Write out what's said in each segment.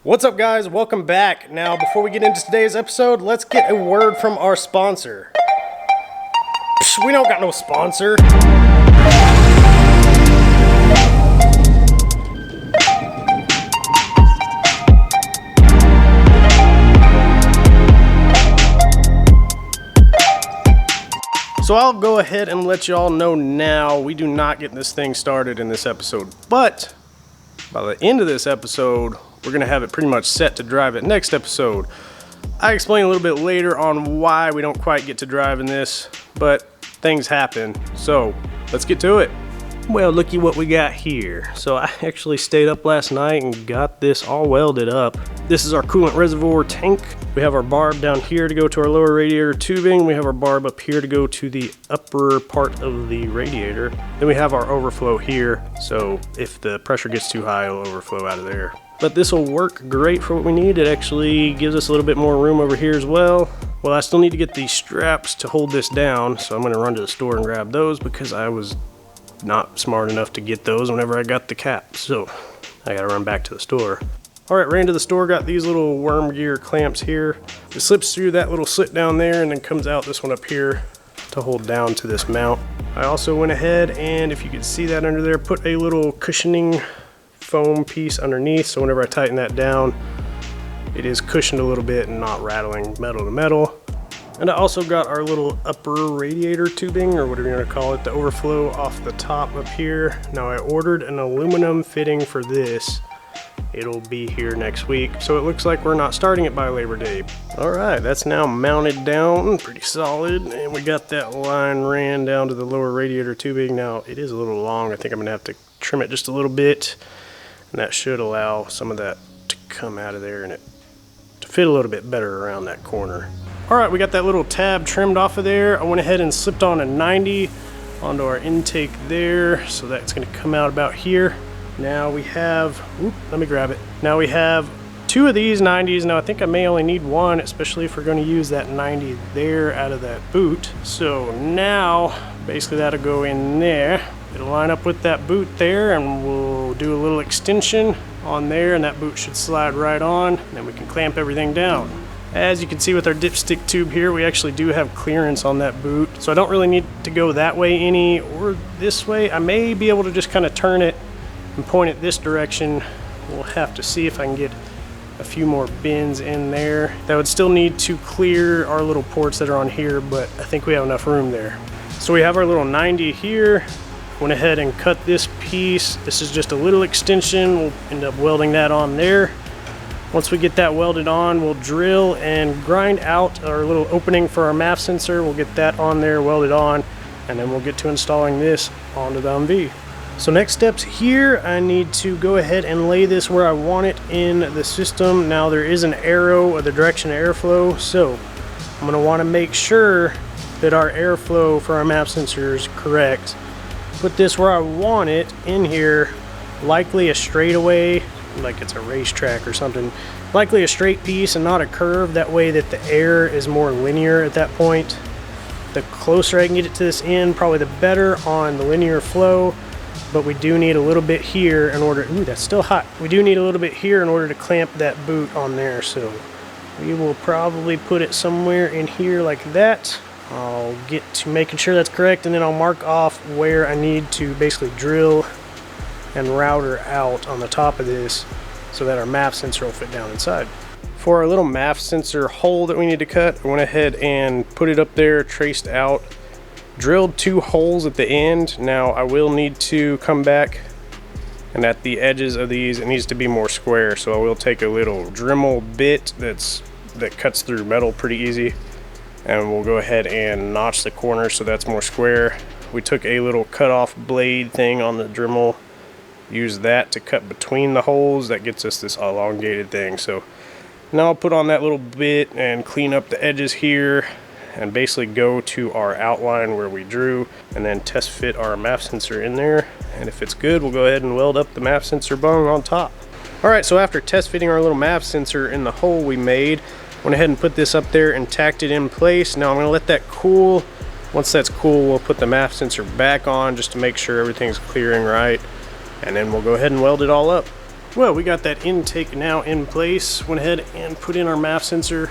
What's up, guys? Welcome back. Now, before we get into today's episode, let's get a word from our sponsor. Psh, we don't got no sponsor. So I'll go ahead and let y'all know now, we do not get this thing started in this episode, but by the end of this episode, we're going to have it pretty much set to drive it next episode. I explain a little bit later on why we don't quite get to driving this, but things happen. So let's get to it. Well, looky what we got here. So I actually stayed up last night and got this all welded up. This is our coolant reservoir tank. We have our barb down here to go to our lower radiator tubing. We have our barb up here to go to the upper part of the radiator. Then we have our overflow here. So if the pressure gets too high, it'll overflow out of there. But this will work great for what we need. It actually gives us a little bit more room over here as well. Well, I still need to get these straps to hold this down. So I'm gonna run to the store and grab those because I was not smart enough to get those whenever I got the cap. So I gotta run back to the store. All right, ran to the store, got these little worm gear clamps here. It slips through that little slit down there and then comes out this one up here to hold down to this mount. I also went ahead and, if you can see that under there, put a little cushioning foam piece underneath, so whenever I tighten that down, it is cushioned a little bit and not rattling metal to metal. And I also got our little upper radiator tubing, or whatever you want to call it, the overflow off the top up here. Now I ordered an aluminum fitting for this. It'll be here next week, so it looks like we're not starting it by Labor Day. All right, that's now mounted down, pretty solid, and we got that line ran down to the lower radiator tubing. Now it is a little long. I think I'm gonna have to trim it just a little bit, and that should allow some of that to come out of there and it to fit a little bit better around that corner. All right, we got that little tab trimmed off of there. I went ahead and slipped on a 90 onto our intake there, so that's gonna come out about here. Now we have, let me grab it. Now we have two of these 90s. Now I think I may only need one, especially if we're gonna use that 90 there out of that boot. So now, basically that'll go in there. It'll line up with that boot there, and we'll do a little extension on there, and that boot should slide right on, and then we can clamp everything down. As you can see with our dipstick tube here, we actually do have clearance on that boot, so I don't really need to go that way any or this way. I may be able to just kind of turn it and point it this direction. We'll have to see if I can get a few more bends in there. That would still need to clear our little ports that are on here, but I think we have enough room there. So we have our little 90 here. Went ahead and cut this piece. This is just a little extension. We'll end up welding that on there. Once we get that welded on, we'll drill and grind out our little opening for our MAF sensor. We'll get that on there, welded on, and then we'll get to installing this onto the Humvee. So next steps here, I need to go ahead and lay this where I want it in the system. Now there is an arrow of the direction of airflow, so I'm gonna wanna make sure that our airflow for our MAF sensor is correct. Put this where I want it in here, likely a straightaway, like it's a racetrack or something. Likely a straight piece and not a curve, that way that the air is more linear at that point. The closer I can get it to this end, probably the better on the linear flow, but we do need a little bit here in order, ooh, that's still hot. We do need a little bit here in order to clamp that boot on there, so we will probably put it somewhere in here like that. I'll get to making sure that's correct, and then I'll mark off where I need to basically drill and router out on the top of this so that our MAF sensor will fit down inside. For our little MAF sensor hole that we need to cut, I went ahead and put it up there, traced out, drilled 2 holes at the end. Now I will need to come back, and at the edges of these it needs to be more square, so I will take a little Dremel bit that cuts through metal pretty easy, and we'll go ahead and notch the corner so that's more square. We took a little cut-off blade thing on the Dremel, used that to cut between the holes. That gets us this elongated thing. So now I'll put on that little bit and clean up the edges here, and basically go to our outline where we drew, and then test fit our MAF sensor in there. And if it's good, we'll go ahead and weld up the MAF sensor bung on top. All right, so after test fitting our little MAF sensor in the hole we made, went ahead and put this up there and tacked it in place. Now I'm gonna let that cool. Once that's cool, we'll put the MAF sensor back on just to make sure everything's clearing right, and then we'll go ahead and weld it all up. Well, we got that intake now in place. Went ahead and put in our MAF sensor.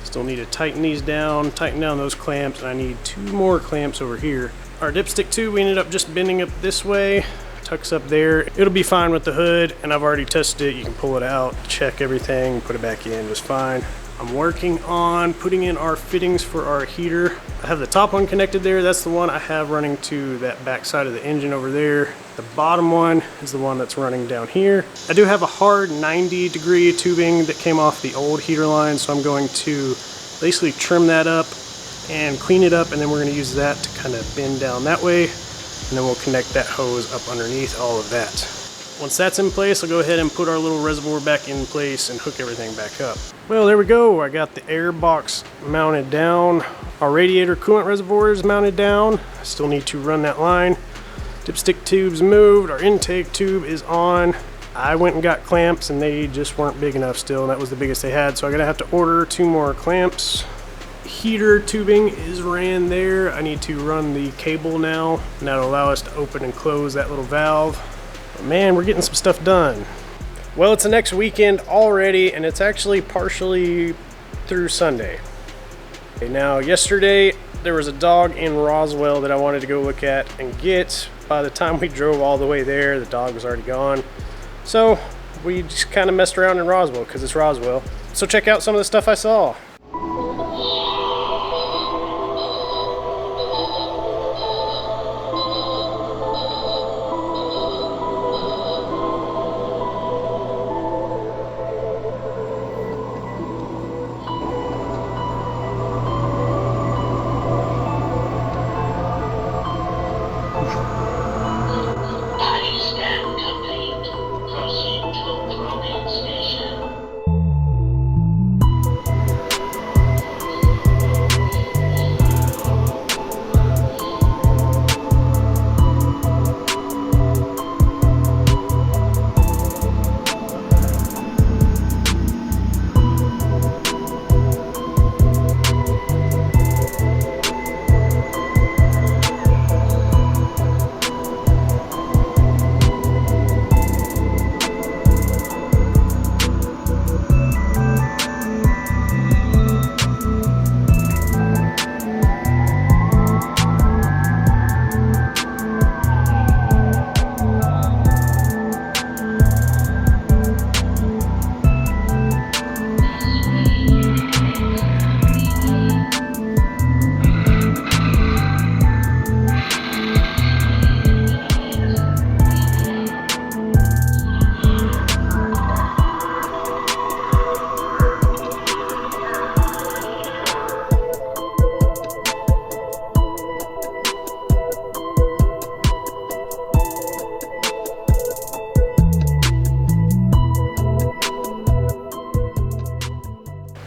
Still need to tighten these down, tighten down those clamps, and I need 2 more clamps over here. Our dipstick tube, we ended up just bending it this way, tucks up there. It'll be fine with the hood, and I've already tested it. You can pull it out, check everything, put it back in just fine. I'm working on putting in our fittings for our heater. I have the top one connected there. That's the one I have running to that back side of the engine over there. The bottom one is the one that's running down here. I do have a hard 90-degree tubing that came off the old heater line, so I'm going to basically trim that up and clean it up, and then we're going to use that to kind of bend down that way, and then we'll connect that hose up underneath all of that. Once that's in place, I'll go ahead and put our little reservoir back in place and hook everything back up. Well, there we go. I got the air box mounted down. Our radiator coolant reservoir is mounted down. I still need to run that line. Dipstick tube's moved. Our intake tube is on. I went and got clamps and they just weren't big enough still, and that was the biggest they had, so I'm gonna have to order 2 more clamps. Heater tubing is ran there. I need to run the cable now, and that'll allow us to open and close that little valve. But man, we're getting some stuff done. Well, it's the next weekend already, and it's actually partially through Sunday. Okay, now, yesterday there was a dog in Roswell that I wanted to go look at and get. By the time we drove all the way there, the dog was already gone. So we just kind of messed around in Roswell because it's Roswell. So check out some of the stuff I saw.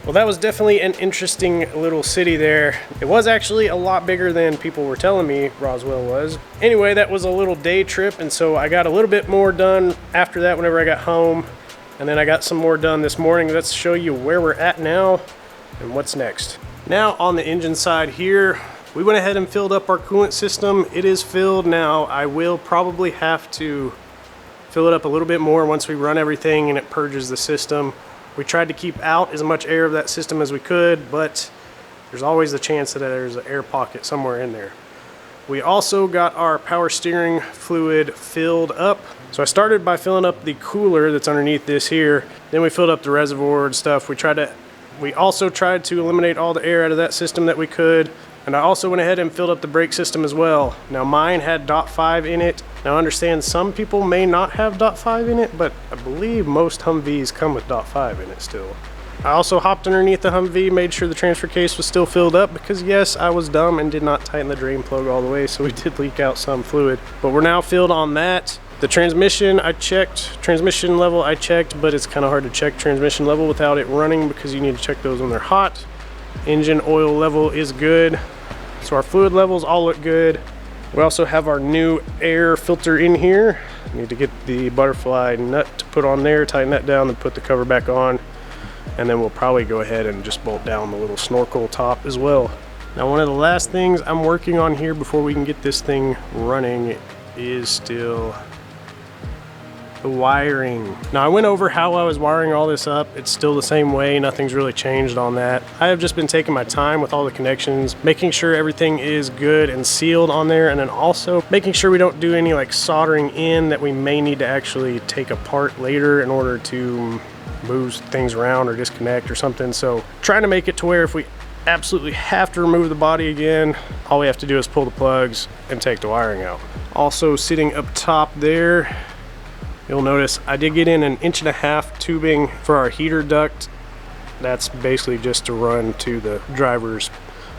Well, that was definitely an interesting little city there. It was actually a lot bigger than people were telling me Roswell was. Anyway, that was a little day trip, and so I got a little bit more done after that whenever I got home. And then I got some more done this morning. Let's show you where we're at now and what's next. Now on the engine side here, we went ahead and filled up our coolant system. It is filled now. I will probably have to fill it up a little bit more once we run everything and it purges the system. We tried to keep out as much air of that system as we could, but there's always the chance that there's an air pocket somewhere in there. We also got our power steering fluid filled up. So I started by filling up the cooler that's underneath this here. Then we filled up the reservoir and stuff. We also tried to eliminate all the air out of that system that we could. And I also went ahead and filled up the brake system as well. Now mine had .5 in it. Now I understand some people may not have .5 in it, but I believe most Humvees come with .5 in it still. I also hopped underneath the Humvee, made sure the transfer case was still filled up because yes, I was dumb and did not tighten the drain plug all the way, so we did leak out some fluid. But we're now filled on that. The transmission I checked, transmission level I checked, but it's kind of hard to check transmission level without it running because you need to check those when they're hot. Engine oil level is good. So our fluid levels all look good. We also have our new air filter in here. Need to get the butterfly nut to put on there, tighten that down, and put the cover back on. And then we'll probably go ahead and just bolt down the little snorkel top as well. Now one of the last things I'm working on here before we can get this thing running is still the wiring. Now I went over how I was wiring all this up. It's still the same way, nothing's really changed on that. I have just been taking my time with all the connections, making sure everything is good and sealed on there, and then also making sure we don't do any like soldering in that we may need to actually take apart later in order to move things around or disconnect or something. So trying to make it to where if we absolutely have to remove the body again, all we have to do is pull the plugs and take the wiring out. Also sitting up top there, you'll notice I did get in an 1.5 inch tubing for our heater duct. That's basically just to run to the driver's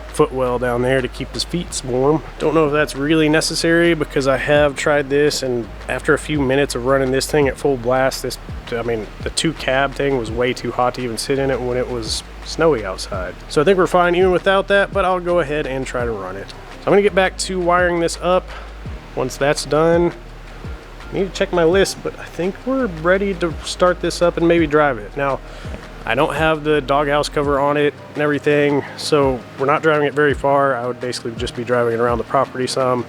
footwell down there to keep his feet warm. Don't know if that's really necessary because I have tried this, and after a few minutes of running this thing at full blast, the 2 cab thing was way too hot to even sit in it when it was snowy outside. So I think we're fine even without that, but I'll go ahead and try to run it. So I'm gonna get back to wiring this up. Once that's done, I need to check my list, but I think we're ready to start this up and maybe drive it. Now, I don't have the doghouse cover on it and everything, so we're not driving it very far. I would basically just be driving it around the property some.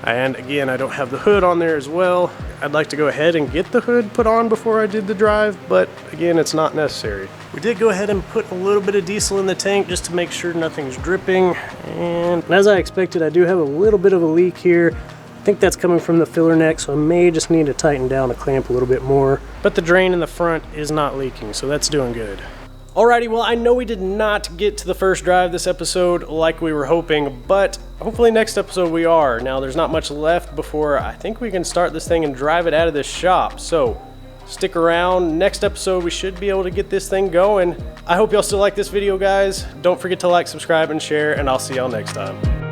And again, I don't have the hood on there as well. I'd like to go ahead and get the hood put on before I did the drive, but again, it's not necessary. We did go ahead and put a little bit of diesel in the tank just to make sure nothing's dripping. And as I expected, I do have a little bit of a leak here. I think that's coming from the filler neck, so I may just need to tighten down the clamp a little bit more. But the drain in the front is not leaking, so that's doing good. Alrighty, well, I know we did not get to the first drive this episode like we were hoping, but hopefully next episode we are. Now, there's not much left before I think we can start this thing and drive it out of this shop, so stick around. Next episode, we should be able to get this thing going. I hope y'all still like this video, guys. Don't forget to like, subscribe, and share, and I'll see y'all next time.